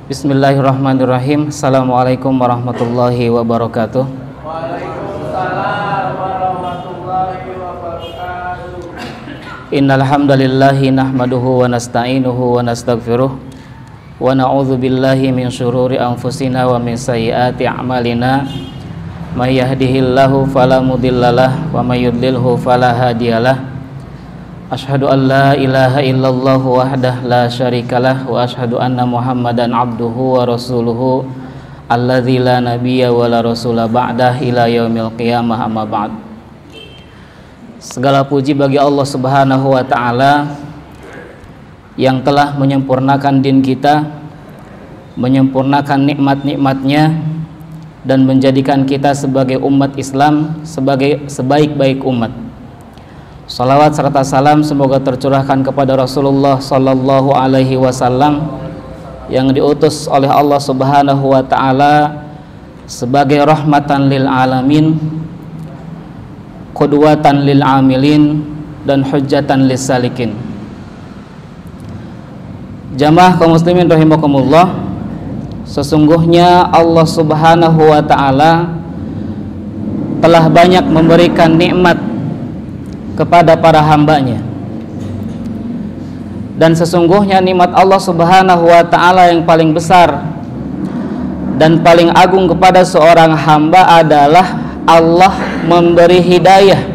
Bismillahirrahmanirrahim. Assalamualaikum warahmatullahi wabarakatuh. Waalaikumsalam warahmatullahi wabarakatuh. Innal hamdalillahi nahmaduhu wa nasta'inuhu wa nastaghfiruh wa na'udzu billahi min syururi anfusina wa min sayyiati a'malina. May yahdihillahu fala mudhillalah wa may yudlilhu fala hadiyalah. Asyhadu an la ilaha illallah wahdah la syarikalah wa asyhadu anna Muhammadan abduhu wa rasuluhu alladzi la nabiyya wa la rasula ba'dah ila yaumil qiyamah, amma ba'd. Segala puji bagi Allah Subhanahu wa taala yang telah menyempurnakan din kita, menyempurnakan nikmat-nikmatnya, dan menjadikan kita sebagai umat Islam sebagai sebaik-baik umat. Salawat serta salam semoga tercurahkan kepada Rasulullah sallallahu alaihi wasallam yang diutus oleh Allah Subhanahu wa taala sebagai rahmatan lil alamin, qudwatan lil amilin, dan hujjatan lis salikin. Jamaah kaum muslimin rahimakumullah, sesungguhnya Allah Subhanahu wa taala telah banyak memberikan nikmat kepada para hambanya, dan sesungguhnya nikmat Allah Subhanahu wa ta'ala yang paling besar dan paling agung kepada seorang hamba adalah Allah memberi hidayah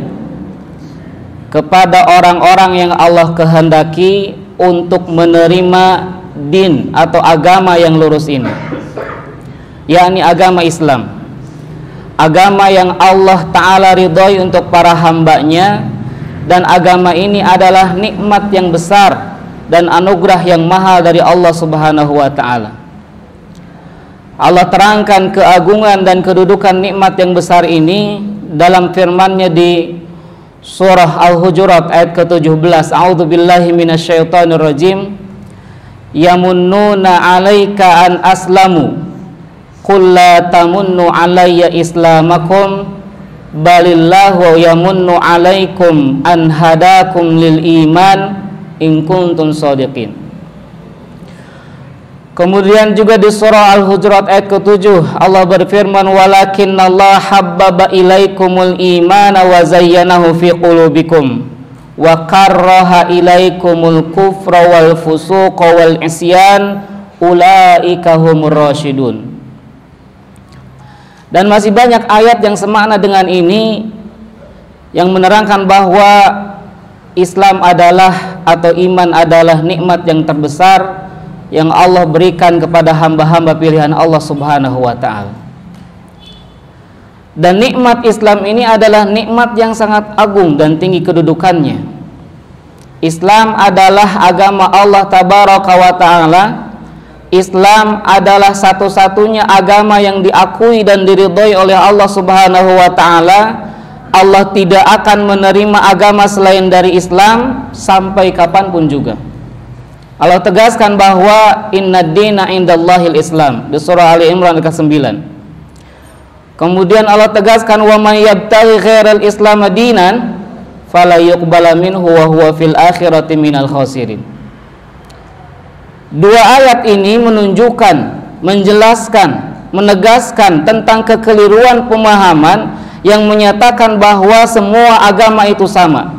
kepada orang-orang yang Allah kehendaki untuk menerima din atau agama yang lurus ini, yakni agama Islam, agama yang Allah ta'ala ridhoi untuk para hambanya. Dan agama ini adalah nikmat yang besar dan anugerah yang mahal dari Allah Subhanahu wa ta'ala. Allah terangkan keagungan dan kedudukan nikmat yang besar ini dalam firman-Nya di surah Al-Hujurat ayat ke-17. A'udzubillahi minasyaitonirrajim. Yamunnuna 'alaika an aslamu qul la tamunnu 'alayya islamakum balillahu yamunnu alaikum an hadakum lil iman in kuntum shadiqin. Kemudian juga di surah Al-Hujurat ayat ke-7 Allah berfirman, walakinnallaha habbaba ilaikumul imana wa zayyanahu fi qulubikum wa karraha ilaikumul kufra wal fusuqa wal isyan ulaika humur rasyidun. Dan masih banyak ayat yang semakna dengan ini yang menerangkan bahwa Islam adalah atau iman adalah nikmat yang terbesar yang Allah berikan kepada hamba-hamba pilihan Allah Subhanahu wa ta'ala. Dan nikmat Islam ini adalah nikmat yang sangat agung dan tinggi kedudukannya. Islam adalah agama Allah Tabaraka wa ta'ala. Islam adalah satu-satunya agama yang diakui dan diridhoi oleh Allah Subhanahu wa ta'ala. Allah tidak akan menerima agama selain dari Islam sampai kapanpun juga. Allah tegaskan bahwa inna dina indallahil Islam di surah Ali Imran ayat ke-9. Kemudian Allah tegaskan wa may yabtaghi ghairal islam dinan fala yuqbala minhu wa huwa fil akhirati minal khasirin. Dua ayat ini menunjukkan, menjelaskan, menegaskan tentang kekeliruan pemahaman yang menyatakan bahwa semua agama itu sama.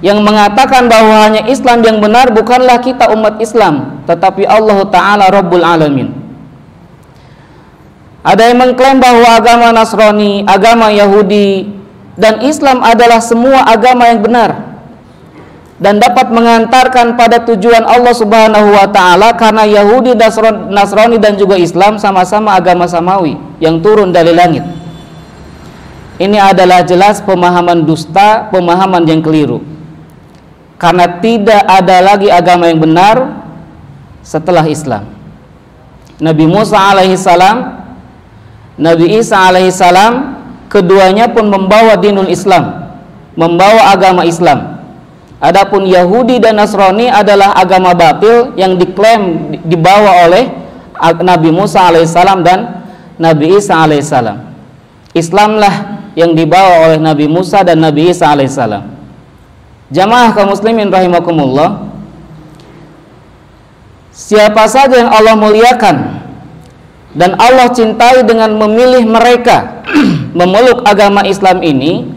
Yang mengatakan bahwa hanya Islam yang benar bukanlah kita umat Islam, tetapi Allah Ta'ala Rabbul Alamin. Ada yang mengklaim bahwa agama Nasrani, agama Yahudi, dan Islam adalah semua agama yang benar dan dapat mengantarkan pada tujuan Allah Subhanahu wa ta'ala, karena Yahudi, Nasrani, dan juga Islam sama-sama agama samawi yang turun dari langit. Ini adalah jelas pemahaman dusta, pemahaman yang keliru, karena tidak ada lagi agama yang benar setelah Islam. Nabi Musa alaihissalam, Nabi Isa alaihissalam, keduanya pun membawa dinul Islam, membawa agama Islam. Adapun Yahudi dan Nasrani adalah agama batil yang diklaim dibawa oleh Nabi Musa alaihissalam dan Nabi Isa alaihissalam. Islamlah yang dibawa oleh Nabi Musa dan Nabi Isa alaihissalam. Jamaah kaum muslimin rahimakumullah, siapa saja yang Allah muliakan dan Allah cintai dengan memilih mereka memeluk agama Islam ini,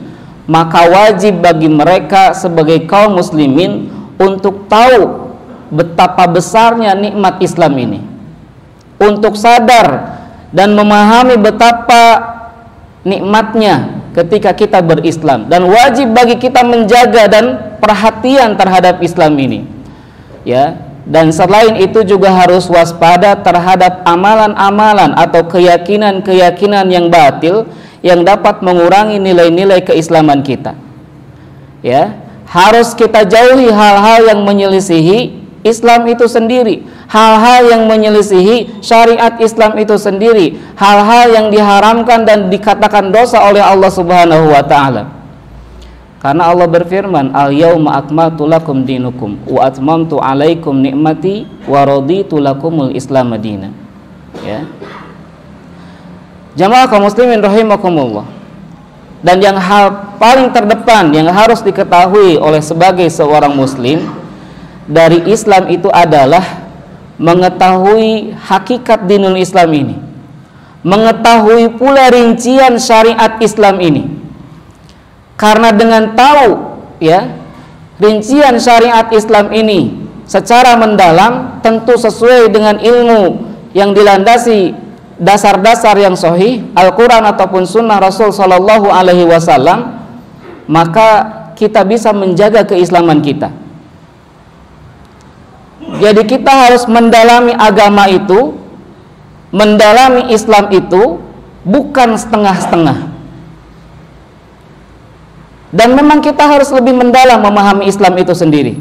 maka wajib bagi mereka sebagai kaum muslimin untuk tahu betapa besarnya nikmat Islam ini, untuk sadar dan memahami betapa nikmatnya ketika kita berislam, dan wajib bagi kita menjaga dan perhatian terhadap Islam ini, ya. Dan selain itu juga harus waspada terhadap amalan-amalan atau keyakinan-keyakinan yang batil yang dapat mengurangi nilai-nilai keislaman kita. Ya, harus kita jauhi hal-hal yang menyelisihi Islam itu sendiri, hal-hal yang menyelisihi syariat Islam itu sendiri, hal-hal yang diharamkan dan dikatakan dosa oleh Allah Subhanahu wa taala. Karena Allah berfirman, al-yauma akmaltu lakum dinukum wa atmamtu alaikum ni'mati wa raditu lakumul Islam madina. Ya. Jamaah kaum muslimin rahimakumullah. Dan yang hal paling terdepan yang harus diketahui oleh sebagai seorang muslim dari Islam itu adalah mengetahui hakikat dinul Islam ini, mengetahui pula rincian syariat Islam ini. Karena dengan tahu, ya, rincian syariat Islam ini secara mendalam, tentu sesuai dengan ilmu yang dilandasi dasar-dasar yang sahih Al-Quran ataupun Sunnah Rasul Sallallahu Alaihi Wasallam, maka kita bisa menjaga keislaman kita. Jadi kita harus mendalami agama itu, mendalami Islam itu bukan setengah-setengah. Dan memang kita harus lebih mendalam memahami Islam itu sendiri.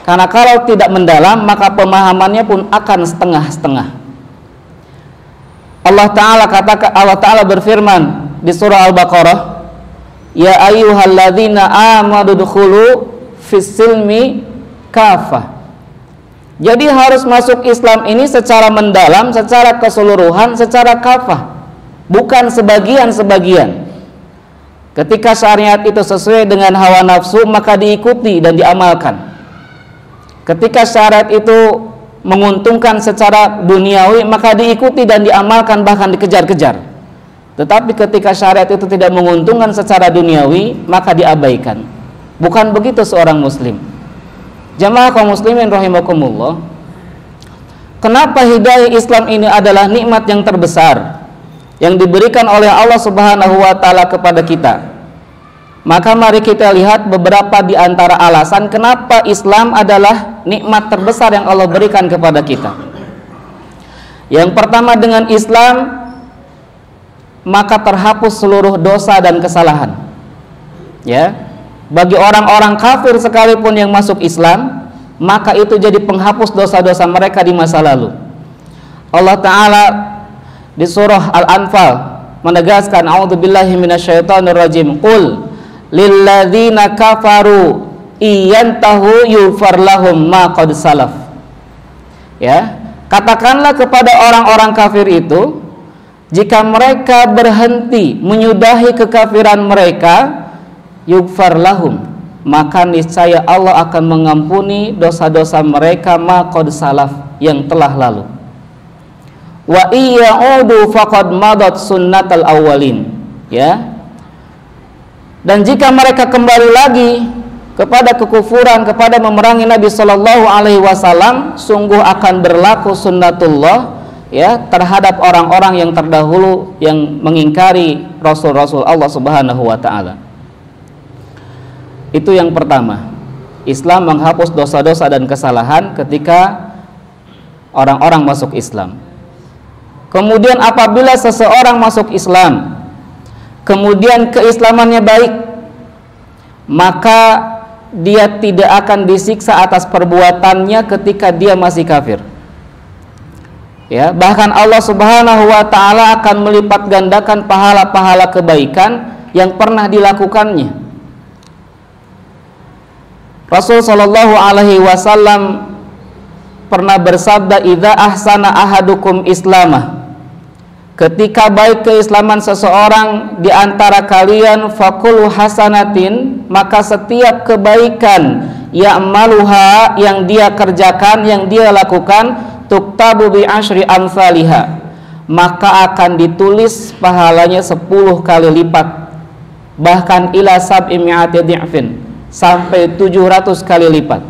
Karena kalau tidak mendalam, maka pemahamannya pun akan setengah-setengah. Allah Ta'ala berfirman di surah Al-Baqarah, ya ayyuhalladzina amanu dukhulu fis-silmi kafah. Jadi harus masuk Islam ini secara mendalam, secara keseluruhan, secara kafah, bukan sebagian-sebagian. Ketika syariat itu sesuai dengan hawa nafsu, maka diikuti dan diamalkan. Ketika syariat itu menguntungkan secara duniawi, maka diikuti dan diamalkan, bahkan dikejar-kejar. Tetapi ketika syariat itu tidak menguntungkan secara duniawi, maka diabaikan. Bukan begitu seorang muslim. Jamaah kaum muslimin rahimakumullah. Kenapa hidayah Islam ini adalah nikmat yang terbesar yang diberikan oleh Allah Subhanahu wa taala kepada kita? Maka mari kita lihat beberapa di antara alasan kenapa Islam adalah nikmat terbesar yang Allah berikan kepada kita. Yang pertama, dengan Islam maka terhapus seluruh dosa dan kesalahan. Ya. Bagi orang-orang kafir sekalipun yang masuk Islam, maka itu jadi penghapus dosa-dosa mereka di masa lalu. Allah Ta'ala di surah Al-Anfal menegaskan, a'udzubillahi minasyaitonirrajim, qul lilladzina kafaru iyantahu yufar lahum ma qad salaf. Ya, katakanlah kepada orang-orang kafir itu, jika mereka berhenti menyudahi kekafiran mereka, yufar lahum, maka niscaya Allah akan mengampuni dosa-dosa mereka ma qad salaf, yang telah lalu. Wa iya'udu faqad madat sunnatal awwalin. Ya. Dan jika mereka kembali lagi kepada kekufuran, kepada memerangi Nabi Sallallahu Alaihi Wasallam, sungguh akan berlaku sunnatullah, ya, terhadap orang-orang yang terdahulu yang mengingkari Rasul-Rasul Allah Subhanahu Wa Taala. Itu yang pertama. Islam menghapus dosa-dosa dan kesalahan ketika orang-orang masuk Islam. Kemudian apabila seseorang masuk Islam, kemudian keislamannya baik, maka dia tidak akan disiksa atas perbuatannya ketika dia masih kafir. Ya, bahkan Allah Subhanahu wa taala akan melipat gandakan pahala-pahala kebaikan yang pernah dilakukannya. Rasul sallallahu alaihi wasallam pernah bersabda, idza ahsana ahadukum islamah, ketika baik keislaman seseorang di antara kalian, fakulu hasanatin, maka setiap kebaikan ya'maluha, yang dia kerjakan, yang dia lakukan, tuktabu bi asyri amsalihha, maka akan ditulis pahalanya 10 kali lipat, bahkan ila sab'i mi'ati dhi'fin, sampai 700 kali lipat.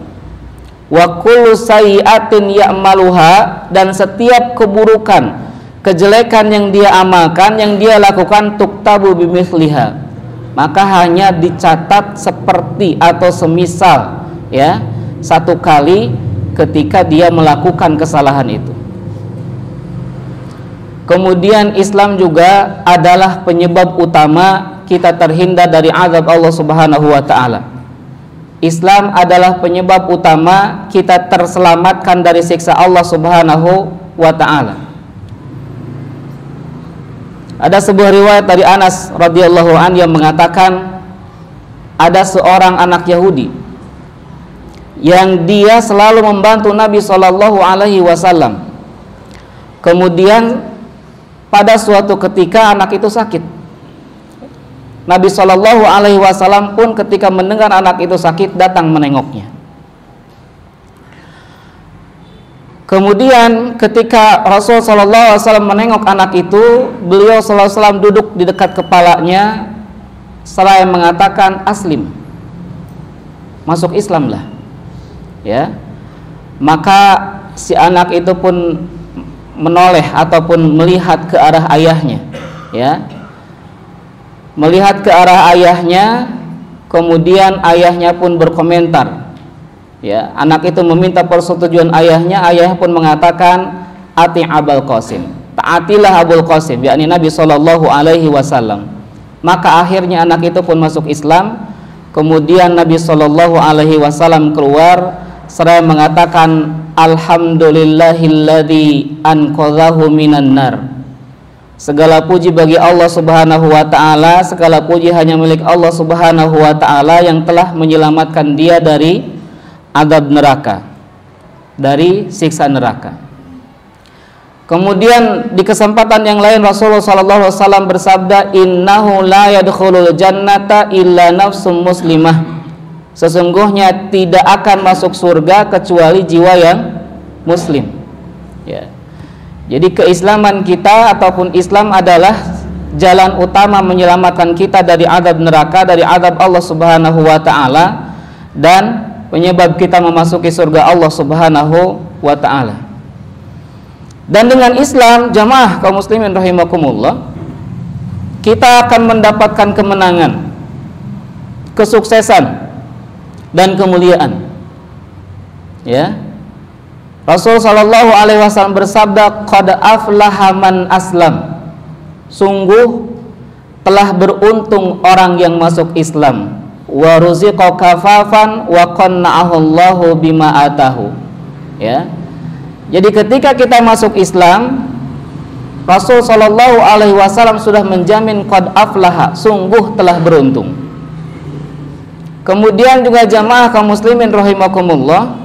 Wa kullu sayyi'atin ya'maluha, dan setiap keburukan, kejelekan yang dia amalkan, yang dia lakukan, tuktabu bimithliha, maka hanya dicatat seperti atau semisal, ya, 1 kali ketika dia melakukan kesalahan itu. Kemudian Islam juga adalah penyebab utama kita terhindar dari azab Allah Subhanahu wa taala. Islam adalah penyebab utama kita terselamatkan dari siksa Allah Subhanahu wa taala. Ada sebuah riwayat dari Anas radhiyallahu anhu yang mengatakan ada seorang anak Yahudi yang dia selalu membantu Nabi Shallallahu alaihi wasallam. Kemudian pada suatu ketika anak itu sakit. Nabi Shallallahu alaihi wasallam pun ketika mendengar anak itu sakit datang menengoknya. Kemudian ketika Rasul Shallallahu alaihi wasallam menengok anak itu, beliau Shallallahu alaihi wasallam duduk di dekat kepalanya seraya mengatakan, aslim, masuk Islamlah, ya. Maka si anak itu pun menoleh ataupun melihat ke arah ayahnya, ya. Melihat ke arah ayahnya, kemudian ayahnya pun berkomentar, ya. Anak itu meminta persetujuan ayahnya, ayah pun mengatakan, ati Abul Qasim, taatilah Abul Qasim, yakni Nabi Shallallahu alaihi wasallam. Maka akhirnya anak itu pun masuk Islam. Kemudian Nabi Shallallahu alaihi wasallam keluar seraya mengatakan, alhamdulillahilladzi anqadhahu minan nar. Segala puji bagi Allah Subhanahu wa taala, segala puji hanya milik Allah Subhanahu wa taala yang telah menyelamatkan dia dari azab neraka, dari siksa neraka. Kemudian di kesempatan yang lain Rasulullah sallallahu alaihi wasallam bersabda, innahu la yadkhulul jannata illa nafsum muslimah. Sesungguhnya tidak akan masuk surga kecuali jiwa yang muslim, ya. Jadi keislaman kita ataupun Islam adalah jalan utama menyelamatkan kita dari azab neraka, dari azab Allah Subhanahu wa taala, dan penyebab kita memasuki surga Allah Subhanahu wa taala. Dan dengan Islam, jamaah kaum muslimin rahimakumullah, kita akan mendapatkan kemenangan, kesuksesan, dan kemuliaan, ya. Rasul sallallahu alaihi wasallam bersabda, qad aflaha man aslam, sungguh telah beruntung orang yang masuk Islam, wa ruziqa kafafan wa qanna'ahu Allahu bima atahu, ya. Jadi ketika kita masuk Islam, Rasul sallallahu alaihi wasallam sudah menjamin qad aflaha, sungguh telah beruntung. Kemudian juga jamaah kaum muslimin rahimakumullah,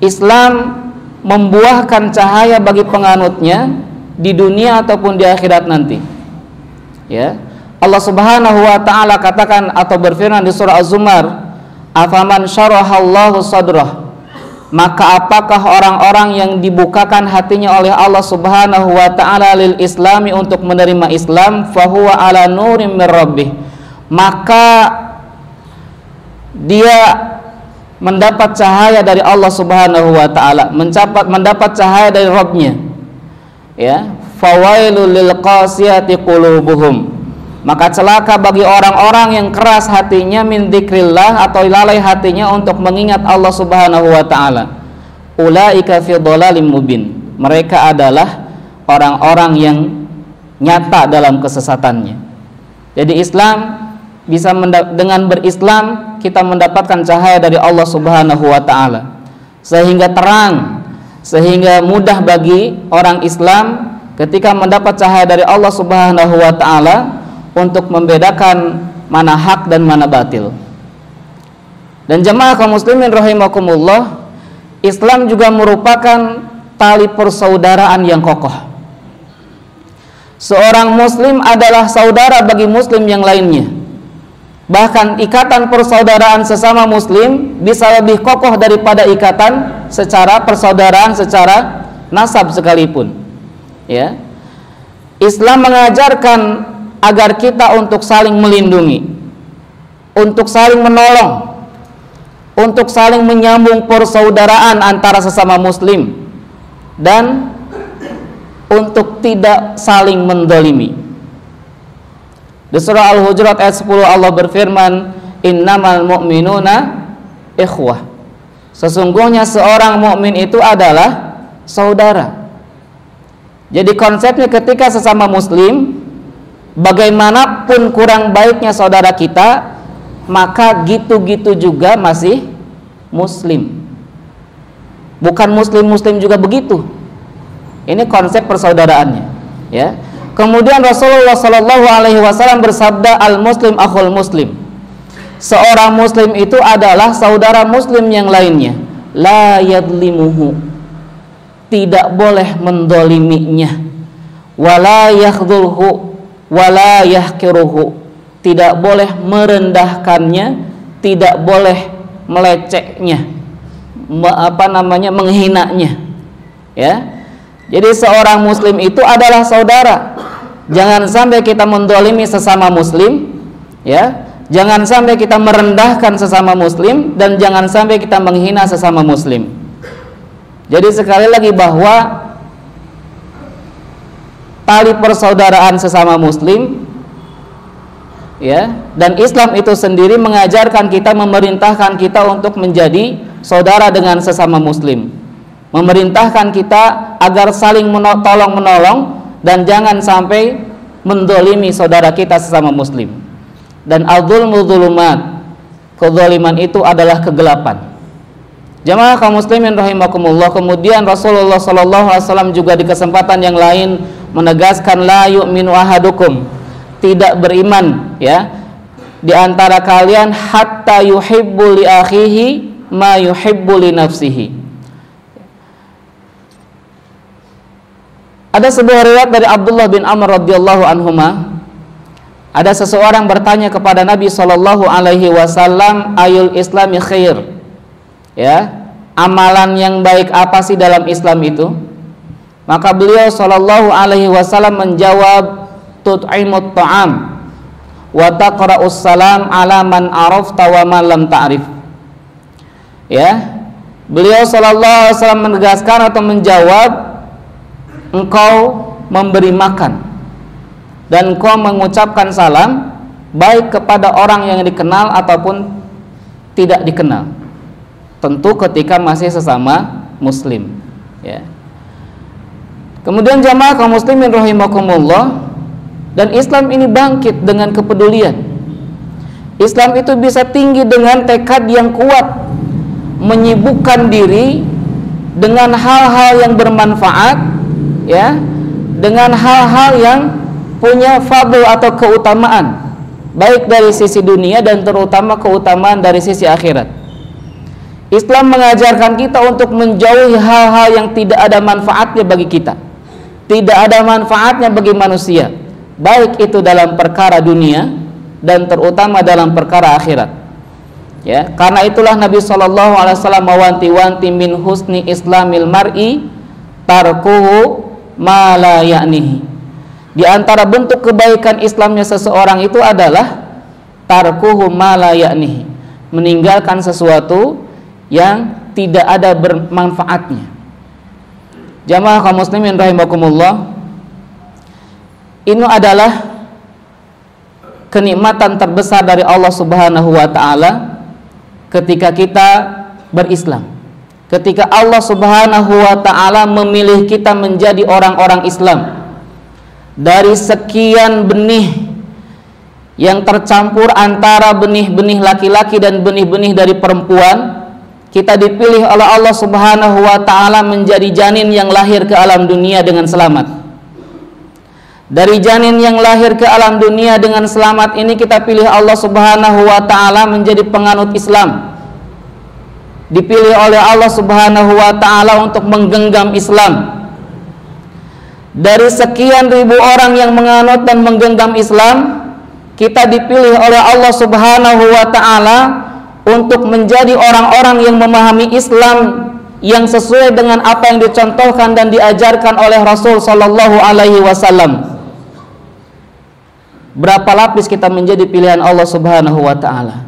Islam membuahkan cahaya bagi penganutnya di dunia ataupun di akhirat nanti, ya. Allah Subhanahu wa taala katakan atau berfirman di surah Az-Zumar, afaman syarahallahu sadrah, maka apakah orang-orang yang dibukakan hatinya oleh Allah Subhanahu wa taala lil islami, untuk menerima Islam, fahuwa ala nurim mir rabbih, maka dia mendapat cahaya dari Allah Subhanahu wa taala, mendapat cahaya dari Rabb-nya, ya. Fawailul lil qasiyati qulubuhum, maka celaka bagi orang-orang yang keras hatinya, min dzikrillah, atau lalai hatinya untuk mengingat Allah Subhanahu wa taala. Ulaika fi dhalalim mubin, mereka adalah orang-orang yang nyata dalam kesesatannya. Jadi Islam bisa dengan berislam kita mendapatkan cahaya dari Allah Subhanahu wa taala, sehingga terang, sehingga mudah bagi orang Islam ketika mendapat cahaya dari Allah Subhanahu wa taala untuk membedakan mana hak dan mana batil. Dan jemaah kaum muslimin rahimakumullah, Islam juga merupakan tali persaudaraan yang kokoh. Seorang muslim adalah saudara bagi muslim yang lainnya. Bahkan ikatan persaudaraan sesama muslim bisa lebih kokoh daripada ikatan secara persaudaraan secara nasab sekalipun. Ya. Islam mengajarkan agar kita untuk saling melindungi, untuk saling menolong, untuk saling menyambung persaudaraan antara sesama muslim, dan untuk tidak saling mendolimi. Di surah Al-Hujurat ayat 10 Allah berfirman, innamal mu'minuna ikhwah. Sesungguhnya seorang mukmin itu adalah saudara. Jadi konsepnya ketika sesama muslim, bagaimanapun kurang baiknya saudara kita, maka gitu-gitu juga masih muslim. Bukan muslim-muslim juga begitu. Ini konsep persaudaraannya, ya. Kemudian Rasulullah Shallallahu Alaihi Wasallam bersabda, al muslim akhul muslim. Seorang muslim itu adalah saudara muslim yang lainnya. La yadlimuhu, tidak boleh mendoliminya. Wala yakhdhulhu, wala yahkiruhu, tidak boleh merendahkannya, tidak boleh meleceknya, menghinanya. Ya. Jadi seorang muslim itu adalah saudara. Jangan sampai kita mendolimi sesama muslim, ya. Jangan sampai kita merendahkan sesama muslim, dan jangan sampai kita menghina sesama muslim. Jadi sekali lagi bahwa tali persaudaraan sesama muslim, ya, dan Islam itu sendiri mengajarkan kita, memerintahkan kita untuk menjadi saudara dengan sesama muslim. Memerintahkan kita agar saling tolong menolong dan jangan sampai mendolimi saudara kita sesama muslim. Dan adzulmu dzulumat, kezaliman itu adalah kegelapan. Jamaah kaum muslimin rahimakumullah. Kemudian Rasulullah sallallahu alaihi wasallam juga di kesempatan yang lain menegaskan, la yu'minu ahadukum, tidak beriman, ya, di antara kalian hatta yuhibbu li akhihi ma yuhibbu li nafsihi. Ada sebuah riwayat dari Abdullah bin Amr radhiyallahu anhuma. Ada seseorang bertanya kepada Nabi sallallahu alaihi wasallam, ayul islami khair? Ya, amalan yang baik apa sih dalam Islam itu? Maka beliau sallallahu alaihi wasallam menjawab, tut'imut ta'am wa taqra'us salam ala man arafta wa man lam ta'rif. Ya, beliau sallallahu alaihi wasallam menegaskan atau menjawab, engkau memberi makan dan engkau mengucapkan salam baik kepada orang yang dikenal ataupun tidak dikenal, tentu ketika masih sesama muslim, ya. Kemudian jamaah kaum muslimin rahimakumullah, dan Islam ini bangkit dengan kepedulian. Islam itu bisa tinggi dengan tekad yang kuat, menyibukkan diri dengan hal-hal yang bermanfaat, ya, dengan hal-hal yang punya fadl atau keutamaan, baik dari sisi dunia dan terutama keutamaan dari sisi akhirat. Islam mengajarkan kita untuk menjauhi hal-hal yang tidak ada manfaatnya bagi kita, tidak ada manfaatnya bagi manusia, baik itu dalam perkara dunia dan terutama dalam perkara akhirat. Ya, karena itulah Nabi sallallahu alaihi wasallam mewanti-wanti min husni islamil mar'i tarkuhu ma la ya'nihi. Di antara bentuk kebaikan Islamnya seseorang itu adalah tarkuhu ma la ya'nihi, meninggalkan sesuatu yang tidak ada bermanfaatnya. Jamaah kaum muslimin rahimakumullah, ini adalah kenikmatan terbesar dari Allah Subhanahu wa taala ketika kita berislam. Ketika Allah Subhanahu wa taala memilih kita menjadi orang-orang Islam. Dari sekian benih yang tercampur antara benih-benih laki-laki dan benih-benih dari perempuan, kita dipilih oleh Allah Subhanahu wa taala menjadi janin yang lahir ke alam dunia dengan selamat. Dari janin yang lahir ke alam dunia dengan selamat ini, kita pilih Allah Subhanahu wa taala menjadi penganut Islam. Dipilih oleh Allah Subhanahu wa taala untuk menggenggam Islam. Dari sekian ribu orang yang menganut dan menggenggam Islam, kita dipilih oleh Allah Subhanahu wa taala untuk menjadi orang-orang yang memahami Islam yang sesuai dengan apa yang dicontohkan dan diajarkan oleh Rasul sallallahu alaihi wasallam. Berapa lapis kita menjadi pilihan Allah Subhanahu wa taala?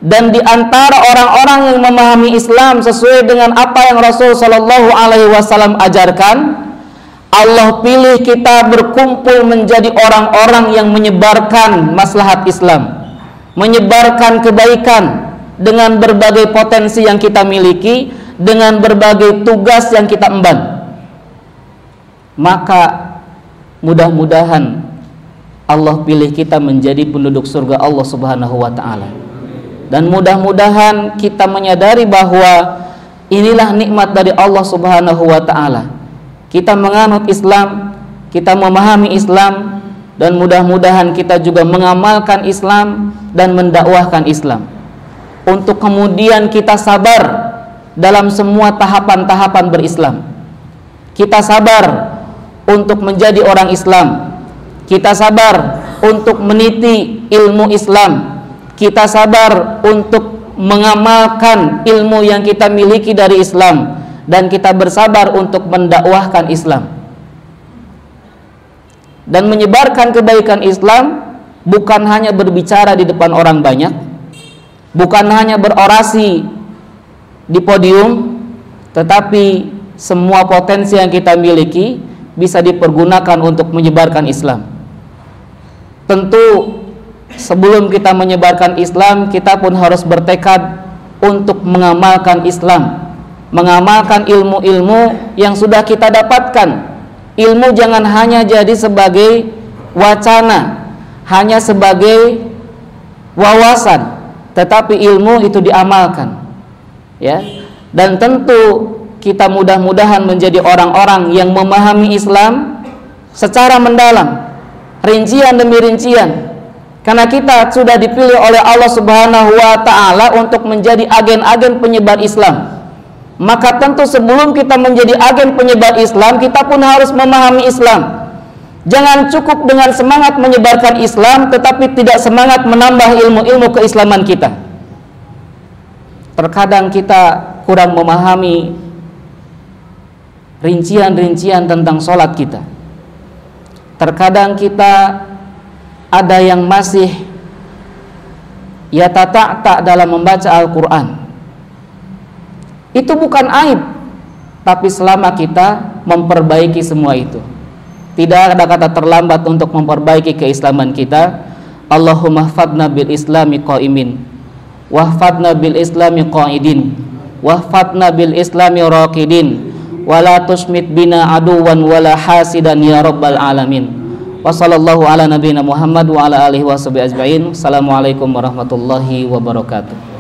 Dan di antara orang-orang yang memahami Islam sesuai dengan apa yang Rasul sallallahu alaihi wasallam ajarkan, Allah pilih kita berkumpul menjadi orang-orang yang menyebarkan maslahat Islam, menyebarkan kebaikan dengan berbagai potensi yang kita miliki, dengan berbagai tugas yang kita emban. Maka mudah-mudahan Allah pilih kita menjadi penduduk surga Allah Subhanahu wa taala. Dan mudah-mudahan kita menyadari bahwa inilah nikmat dari Allah Subhanahu wa taala. Kita menganut Islam, kita memahami Islam, dan mudah-mudahan kita juga mengamalkan Islam dan mendakwahkan Islam. Untuk kemudian kita sabar dalam semua tahapan-tahapan berislam. Kita sabar untuk menjadi orang Islam. Kita sabar untuk meniti ilmu Islam. Kita sabar untuk mengamalkan ilmu yang kita miliki dari Islam, dan kita bersabar untuk mendakwahkan Islam. Dan menyebarkan kebaikan Islam bukan hanya berbicara di depan orang banyak, bukan hanya berorasi di podium, tetapi semua potensi yang kita miliki bisa dipergunakan untuk menyebarkan Islam. Tentu sebelum kita menyebarkan Islam, kita pun harus bertekad untuk mengamalkan Islam, mengamalkan ilmu-ilmu yang sudah kita dapatkan. Ilmu jangan hanya jadi sebagai wacana, hanya sebagai wawasan, tetapi ilmu itu diamalkan, ya. Dan tentu kita mudah-mudahan menjadi orang-orang yang memahami Islam secara mendalam, rincian demi rincian. Karena kita sudah dipilih oleh Allah Subhanahu wa taala untuk menjadi agen-agen penyebar Islam. Maka tentu sebelum kita menjadi agen penyebar Islam, kita pun harus memahami Islam. Jangan cukup dengan semangat menyebarkan Islam tetapi tidak semangat menambah ilmu-ilmu keislaman kita. Terkadang kita kurang memahami rincian-rincian tentang sholat kita. Terkadang kita ada yang masih yata'ta dalam membaca Al-Quran. Itu bukan aib, tapi selama kita memperbaiki semua itu, tidak ada kata terlambat untuk memperbaiki keislaman kita. Allahumma hfadna bil islami qaimin, wahfadna bil islami qaidin, wahfadna bil islami raqidin, wala tusmit bina aduwan wala hasidan ya rabbal alamin. Wa sallallahu ala nabiyina Muhammad wa ala alihi wa sahbihi ajma'in. Assalamualaikum warahmatullahi wabarakatuh.